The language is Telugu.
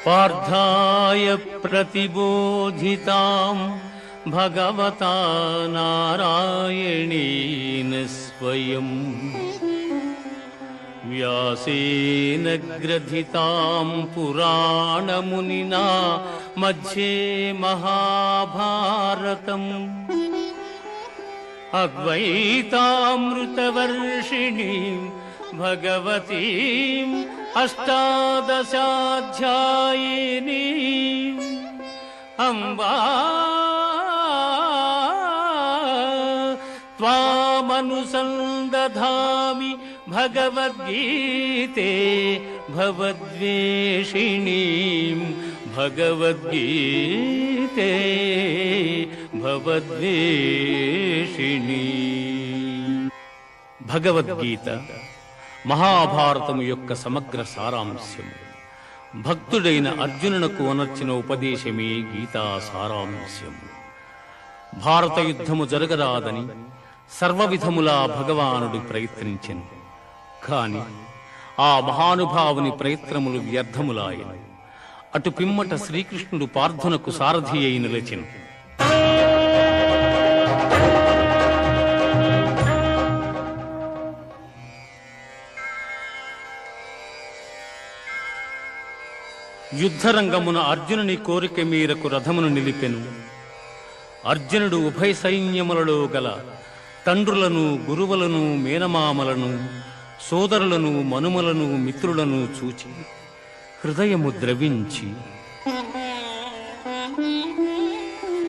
पार्थाय प्रतिबोधितां भगवता नारायणेन स्वयं व्यासेन ग्रथितां पुराणमुनिना मध्ये महाभारतम् अद्वैतामृतवर्षिणीं भगवतीम् अष्टादशाध्यायिनीम् अम्बा त्वामनुसन्दधामि भगवद्गीते भवद्वेषिणीं भगवद्गीते भवद्वेषिणी। భగవద్గీత మహాభారతము యొక్క సమగ్ర సారాంశము. భక్తుడైన అర్జునునకు అనర్చిన ఉపదేశమే గీతా సారాంశము. భారత యుద్ధము జరగరాదని సర్వవిధములా భగవానుడు ప్రయత్నించెను. కాని ఆ మహానుభావుని ప్రయత్నములు వ్యర్థములాయను. అటు పిమ్మట శ్రీకృష్ణుడు పార్థునకు సారథి అయి నిలిచెను. యుద్ధరంగమున అర్జునుని కోరిక మేరకు రథమును నిలిపెను. అర్జునుడు ఉభయ సైన్యములలో గల తండ్రులను, గురువులను, మేనమామలను, సోదరులను, మనుమలను, మిత్రులను చూచి హృదయము ద్రవించి